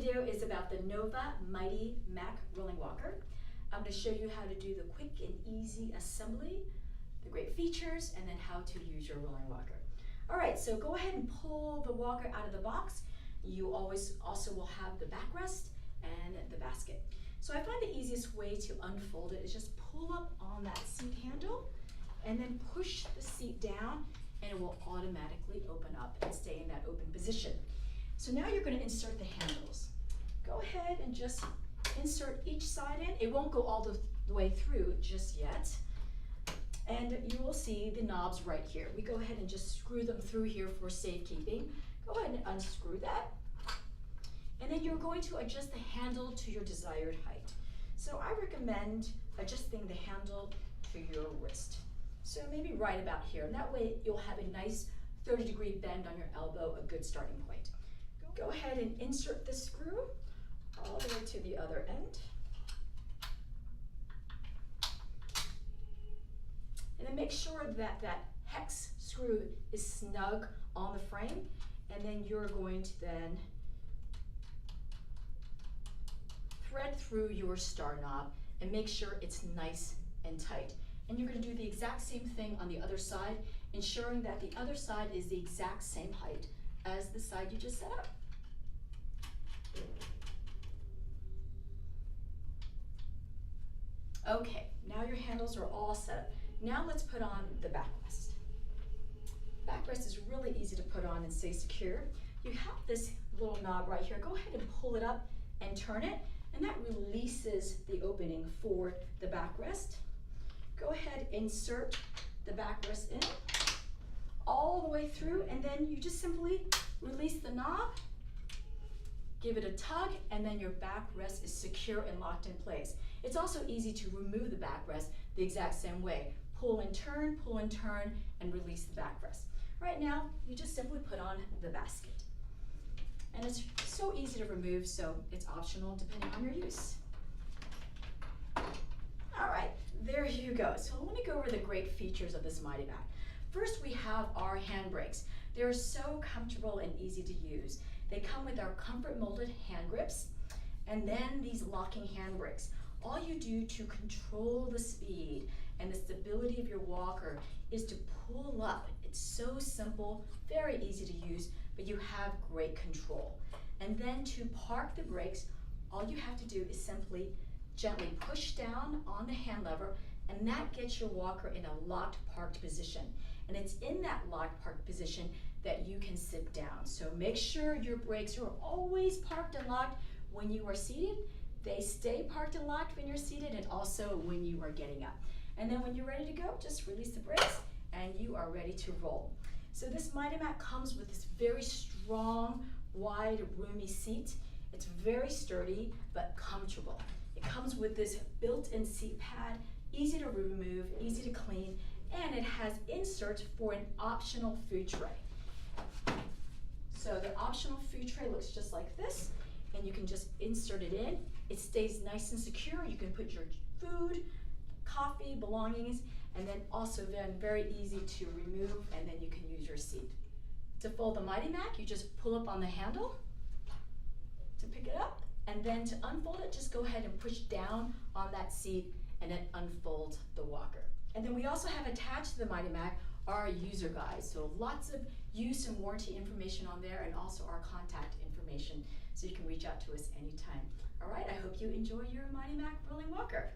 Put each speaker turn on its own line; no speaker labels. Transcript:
video is about the Nova Mighty Mack Rolling Walker. I'm going to show you how to do the quick and easy assembly, the great features, and then how to use your rolling walker. All right, so go ahead and pull the walker out of the box. You always also will have the backrest and the basket. So I find the easiest way to unfold it is just pull up on that seat handle and then push the seat down, and it will automatically open up and stay in that open position. So now you're going to insert the handles. Go ahead and just insert each side in. It won't go all the way through just yet. And you will see the knobs right here. We go ahead and just screw them through here for safekeeping. Go ahead and unscrew that. And then you're going to adjust the handle to your desired height. So I recommend adjusting the handle to your wrist. So maybe right about here. And that way you'll have a nice 30-degree bend on your elbow, a good starting point. Go ahead and insert the screw all the way to the other end. And then make sure that that hex screw is snug on the frame, and then you're going to then thread through your star knob and make sure it's nice and tight. And you're going to do the exact same thing on the other side, ensuring that the other side is the exact same height as the side you just set up. Okay, now your handles are all set up. Now let's put on the backrest. Backrest is really easy to put on and stay secure. You have this little knob right here. Go ahead and pull it up and turn it, and that releases the opening for the backrest. Go ahead, insert the backrest in all the way through, and then you just simply release the knob, give it a tug, and then your backrest is secure and locked in place. It's also easy to remove the backrest the exact same way. Pull and turn, and release the backrest. Right now, you just simply put on the basket. And it's so easy to remove, so it's optional depending on your use. All right, there you go. So let me go over the great features of this Mighty Mack. First, we have our hand brakes. They're so comfortable and easy to use. They come with our comfort molded hand grips, and then these locking hand brakes. All you do to control the speed and the stability of your walker is to pull up. It's so simple, very easy to use, but you have great control. And then to park the brakes, all you have to do is simply gently push down on the hand lever, and that gets your walker in a locked parked position. And it's in that locked parked position that you can sit down. So make sure your brakes are always parked and locked when you are seated. They stay parked and locked when you're seated, and also when you are getting up. And then when you're ready to go, just release the brakes and you are ready to roll. So this Mighty Mack comes with this very strong, wide, roomy seat. It's very sturdy but comfortable. It comes with this built-in seat pad, easy to remove, easy to clean, and it has inserts for an optional food tray. So the optional food tray looks just like this, and you can just insert it in. It stays nice and secure. You can put your food, coffee, belongings, and then also then very easy to remove, and then you can use your seat. To fold the Mighty Mack, you just pull up on the handle to pick it up, and then to unfold it, just go ahead and push down on that seat and then unfold the walker. And then we also have attached to the Mighty Mack our user guide. So lots of use and warranty information on there, and also our contact information, so you can reach out to us anytime. All right, I hope you enjoy your Mighty Mack rolling walker.